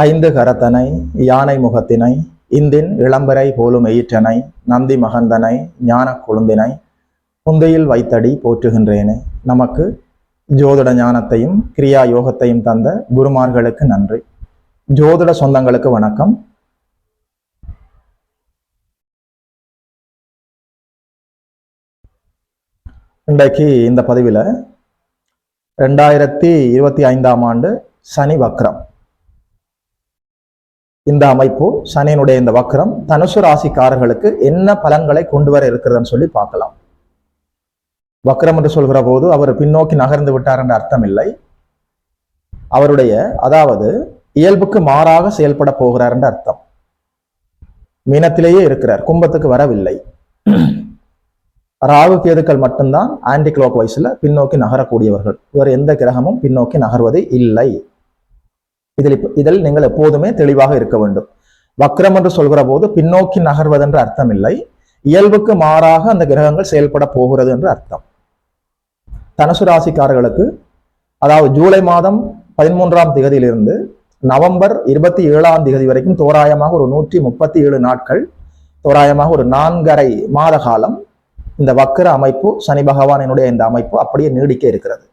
ஐந்து கரத்தனை யானை முகத்தினை இந்தின் இளம்பரை போலும் எயிற்றனை நந்தி மகந்தனை ஞான கொழுந்தினை புந்தையில் வைத்தடி போற்றுகின்றேனே. நமக்கு ஜோதிட ஞானத்தையும் கிரியா யோகத்தையும் தந்த குருமார்களுக்கு நன்றி. ஜோதிட சொந்தங்களுக்கு வணக்கம். இன்றைக்கு இந்த பதிவில் 2025ஆம் ஆண்டு சனி வக்ரம், இந்த அமைப்பு சனியினுடைய இந்த வக்ரம் தனுசு ராசிக்காரர்களுக்கு என்ன பலன்களை கொண்டு வர இருக்கிறதுன்னு சொல்லி பார்க்கலாம். வக்ரம் என்று சொல்கிற போது அவர் பின்னோக்கி நகர்ந்து விட்டார் என்ற அர்த்தம் இல்லை. அவருடைய அதாவது இயல்புக்கு மாறாக செயல்பட போகிறார் என்ற அர்த்தம். மீனத்திலேயே இருக்கிறார், கும்பத்துக்கு வரவில்லை. ராகு கேதுக்கள் மட்டும்தான் ஆன்டி கிளாக் வைஸ்ல பின்னோக்கி நகரக்கூடியவர்கள். இவர் எந்த கிரகமும் பின்னோக்கி நகர்வது இல்லை. இதில் நீங்கள் எப்போதுமே தெளிவாக இருக்க வேண்டும். வக்ரம் என்று சொல்கிற போது பின்னோக்கி நகர்வது என்ற அர்த்தம் இல்லை, இயல்புக்கு மாறாக அந்த கிரகங்கள் செயல்பட போகிறது என்று அர்த்தம். தனுசு ராசிக்காரர்களுக்கு அதாவது ஜூலை மாதம் 13ஆம் தேதியிலிருந்து நவம்பர் 27ஆம் தேதி வரைக்கும் தோராயமாக ஒரு 137 நாட்கள், தோராயமாக ஒரு 4.5 மாத காலம் இந்த வக்ர அமைப்பு, சனி பகவானினுடைய இந்த அமைப்பு அப்படியே நீடிக்க இருக்கிறது.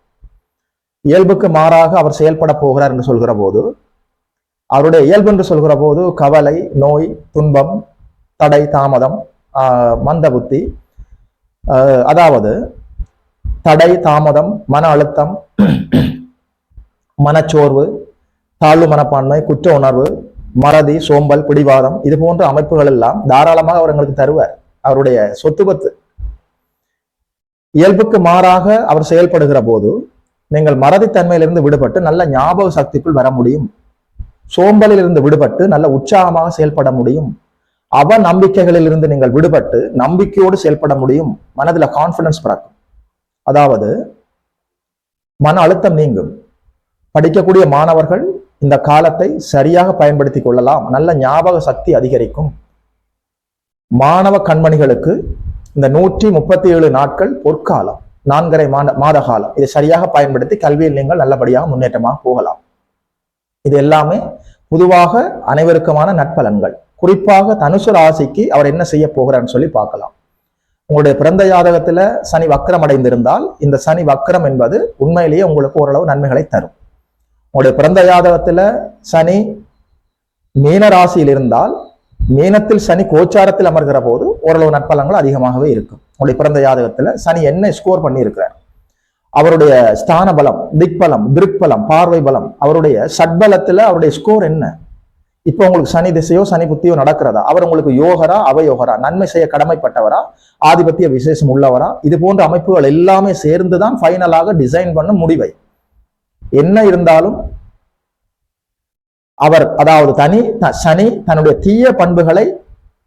இயல்புக்கு மாறாக அவர் செயல்பட போகிறார் என்று சொல்கிற போது, அவருடைய இயல்பு என்று சொல்கிற போது கவலை, நோய், துன்பம், தடை, தாமதம், மந்த புத்தி, அதாவது தடை, தாமதம், மன அழுத்தம், மனச்சோர்வு, தாழ்வு மனப்பான்மை, குற்ற உணர்வு, மறதி, சோம்பல், பிடிவாதம், இது போன்ற அமைப்புகள் எல்லாம் தாராளமாக அவர் எங்களுக்கு தருவார். அவருடைய சொத்து பத்து. இயல்புக்கு மாறாக அவர் செயல்படுகிற போது நீங்கள் மறதித்தன்மையிலிருந்து விடுபட்டு நல்ல ஞாபக சக்திக்குள் வர முடியும். சோம்பலில் இருந்து விடுபட்டு நல்ல உற்சாகமாக செயல்பட முடியும். அவ நம்பிக்கைகளில் இருந்து நீங்கள் விடுபட்டு நம்பிக்கையோடு செயல்பட முடியும். மனதில் கான்பிடன்ஸ் பிறக்கும். அதாவது மன அழுத்தம் நீங்கும். படிக்கக்கூடிய மாணவர்கள் இந்த காலத்தை சரியாக பயன்படுத்தி கொள்ளலாம். நல்ல ஞாபக சக்தி அதிகரிக்கும். மாணவ கண்மணிகளுக்கு இந்த 137 நாட்கள் பொற்காலம், 4.5 மாத காலம். இதை சரியாக பயன்படுத்தி கல்வியில் நீங்கள் நல்லபடியாக முன்னேற்றமாக போகலாம். இது எல்லாமே பொதுவாக அனைவருக்குமான நட்பலன்கள். குறிப்பாக தனுசு ராசிக்கு அவர் என்ன செய்ய போகிறார்னு சொல்லி பார்க்கலாம். உங்களுடைய பிறந்த ஜாதகத்துல சனி வக்ரம் அடைந்திருந்தால் இந்த சனி வக்ரம் என்பது உண்மையிலேயே உங்களுக்கு ஓரளவு நன்மைகளை தரும். உங்களுடைய பிறந்த ஜாதகத்துல சனி மீன ராசியில் இருந்தால், மீனத்தில் சனி கோச்சாரத்தில் அமர்கிற போது ஓரளவு நற்பலன்கள் அதிகமாகவே இருக்கும். உங்களுடைய பிறந்த ஜாதகத்துல சனி என்ன ஸ்கோர் பண்ணி இருக்கிறார், அவருடைய ஸ்தான பலம், திக்பலம், திருக்பலம், பார்வை பலம், அவருடைய சட்பலத்துல அவருடைய ஸ்கோர் என்ன, இப்போ உங்களுக்கு சனி திசையோ சனி புத்தியோ நடக்கிறதா, அவர் உங்களுக்கு யோகரா அவயோகரா, நன்மை செய்ய கடமைப்பட்டவரா, ஆதிபத்திய விசேஷம் உள்ளவரா, இது போன்ற அமைப்புகள் எல்லாமே சேர்ந்துதான் ஃபைனலாக டிசைன் பண்ணும் முடிவை. என்ன இருந்தாலும் அவர் அதாவது சனி தன்னுடைய தீய பண்புகளை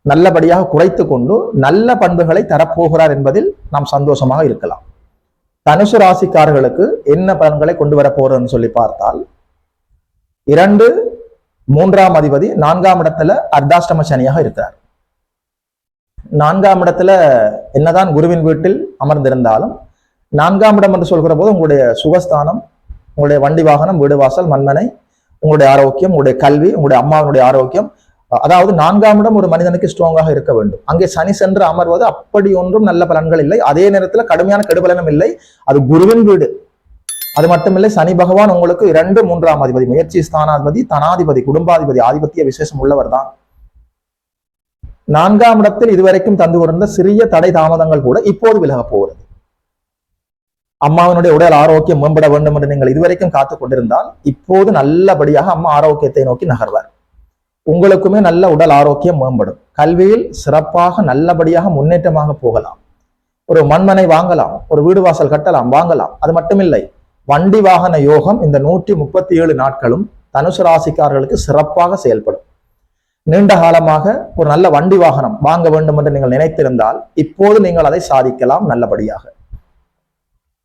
நல்லபடியாக குறைத்து கொண்டு நல்ல பண்புகளை தரப்போகிறார் என்பதில் நாம் சந்தோஷமாக இருக்கலாம். தனுசு ராசிக்காரர்களுக்கு என்ன பலன்களை கொண்டு வர போறதுன்னு சொல்லி பார்த்தால், 2, 3ஆம் அதிபதி 4ஆம் இடத்துல அர்த்தாஷ்டம சனியாக இருக்கிறார். 4ஆம் இடத்துல என்னதான் குருவின் வீட்டில் அமர்ந்திருந்தாலும் 4ஆம் இடம் என்று சொல்கிற போது உங்களுடைய சுகஸ்தானம், உங்களுடைய வண்டி வாகனம், வீடு வாசல், மண்மனை, உங்களுடைய ஆரோக்கியம், உங்களுடைய கல்வி, உங்களுடைய அம்மாவினுடைய ஆரோக்கியம், அதாவது 4ஆம் இடம் ஒரு மனிதனுக்கு ஸ்ட்ராங்காக இருக்க வேண்டும். அங்கே சனி சென்று அமர்வது அப்படி ஒன்றும் நல்ல பலன்கள் இல்லை. அதே நேரத்தில் கடுமையான கெடுபலனும் இல்லை. அது குருவின் வீடு. அது மட்டுமில்லை, சனி பகவான் உங்களுக்கு 2, 3ஆம் அதிபதி, முயற்சி ஸ்தானாதிபதி, தனாதிபதி, குடும்பாதிபதி, ஆதிபத்திய விசேஷம் உள்ளவர் தான். 4ஆம் இடத்தில் இதுவரைக்கும் தந்து கொண்டிருந்த சிறிய தடை தாமதங்கள் கூட இப்போது விலக போகிறது. அம்மாவினுடைய உடல் ஆரோக்கியம் மேம்பட வேண்டும் என்று நீங்கள் இதுவரைக்கும் காத்துக் கொண்டிருந்தால் இப்போது நல்லபடியாக அம்மா ஆரோக்கியத்தை நோக்கி நகர்வார். உங்களுக்குமே நல்ல உடல் ஆரோக்கியம் மேம்படும். கல்வியில் சிறப்பாக நல்லபடியாக முன்னேற்றமாக போகலாம். ஒரு மண்மனை வாங்கலாம், ஒரு வீடு வாசல் கட்டலாம், வாங்கலாம். அது மட்டுமில்லை, வண்டி வாகன யோகம் இந்த 137 நாட்களும் தனுசு ராசிக்காரர்களுக்கு சிறப்பாக செயல்படும். நீண்ட காலமாக ஒரு நல்ல வண்டி வாகனம் வாங்க வேண்டும் என்று நீங்கள் நினைத்திருந்தால் இப்போது நீங்கள் அதை சாதிக்கலாம் நல்லபடியாக.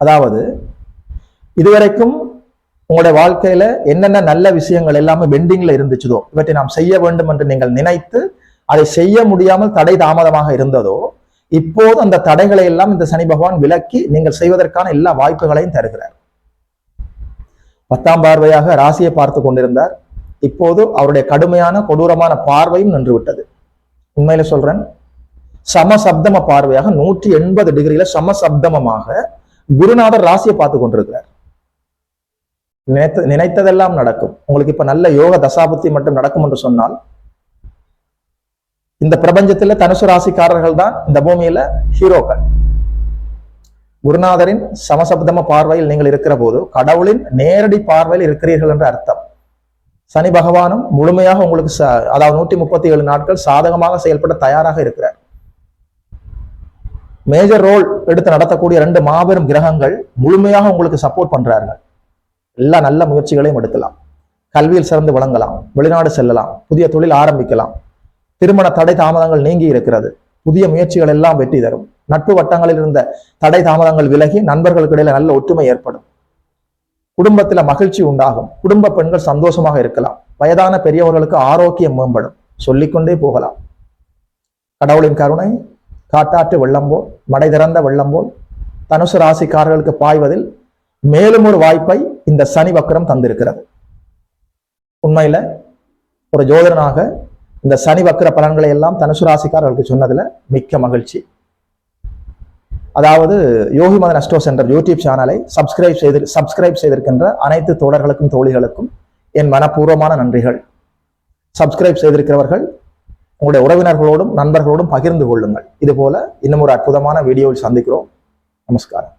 அதாவது இதுவரைக்கும் உங்களுடைய வாழ்க்கையில என்னென்ன நல்ல விஷயங்கள் எல்லாமே பெண்டிங்ல இருந்துச்சதோ, இவற்றை நாம் செய்ய வேண்டும் என்று நீங்கள் நினைத்து அதை செய்ய முடியாமல் தடை தாமதமாக இருந்ததோ, இப்போது அந்த தடைகளை எல்லாம் இந்த சனி பகவான் விலக்கி நீங்கள் செய்வதற்கான எல்லா வாய்ப்புகளையும் தருகிறார். 10ஆம் பார்வையாக ராசியை பார்த்து கொண்டிருந்தார். இப்போது அவருடைய கடுமையான கொடூரமான பார்வையும் நின்று விட்டது. உண்மையில சொல்றேன், சமசப்தம பார்வையாக 180 டிகிரியில சமசப்தமமாக குருநாதர் ராசியை பார்த்து கொண்டிருக்கிறார். நினைத்ததெல்லாம் நடக்கும். உங்களுக்கு இப்ப நல்ல யோக தசாபுத்தி மட்டும் நடக்கும் என்று சொன்னால், இந்த பிரபஞ்சத்துல தனுசு ராசிக்காரர்கள் தான் இந்த பூமியில ஹீரோக்கள். குருநாதரின் சமசப்தம பார்வையில் நீங்கள் இருக்கிற போது கடவுளின் நேரடி பார்வையில் இருக்கிறீர்கள் என்ற அர்த்தம். சனி பகவானும் முழுமையாக உங்களுக்கு அதாவது 137 நாட்கள் சாதகமாக செயல்பட தயாராக இருக்கிறார். மேஜர் ரோல் எடுத்து நடத்தக்கூடிய 2 மாபெரும் கிரகங்கள் முழுமையாக உங்களுக்கு சப்போர்ட் பண்றார்கள். எல்லா நல்ல முயற்சிகளையும் எடுக்கலாம். கல்வியில் சிறந்து விளங்கலாம், வெளிநாடு செல்லலாம், புதிய தொழில் ஆரம்பிக்கலாம், திருமண தடை தாமதங்கள் நீங்கி இருக்கிறது, புதிய முயற்சிகள் எல்லாம் வெற்றி தரும். நட்பு வட்டங்களில் இருந்த தடை தாமதங்கள் விலகி நண்பர்களுக்கு இடையில நல்ல ஒற்றுமை ஏற்படும். குடும்பத்துல மகிழ்ச்சி உண்டாகும். குடும்ப பெண்கள் சந்தோஷமாக இருக்கலாம். வயதான பெரியவர்களுக்கு ஆரோக்கியம் மேம்படும். சொல்லிக்கொண்டே போகலாம். கடவுளின் கருணை காட்டாற்று வெள்ளம் போல், மடை திறந்த வெள்ளம் போல் தனுசு ராசிக்காரர்களுக்கு பாய்வதில் மேலும் ஒரு வாய்ப்பை இந்த சனி வக்கரம் தந்திருக்கிறது. உண்மையில ஒரு ஜோதிடனாக இந்த சனி வக்கர பலன்களை எல்லாம் தனுசு ராசிக்காரர்களுக்கு சொன்னதுல மிக்க மகிழ்ச்சி. அதாவது யோகி மதன் அஸ்ட்ரோ சென்டர் யூடியூப் சேனலை சப்ஸ்கிரைப் செய்திருக்கின்ற அனைத்து தோழர்களுக்கும் தோழிகளுக்கும் என் மனப்பூர்வமான நன்றிகள். சப்ஸ்கிரைப் செய்திருக்கிறவர்கள் உங்களுடைய உறவினர்களோடும் நண்பர்களோடும் பகிர்ந்து கொள்ளுங்கள். இது போல இன்னும் ஒரு அற்புதமான வீடியோவில் சந்திக்கிறோம். நமஸ்காரம்.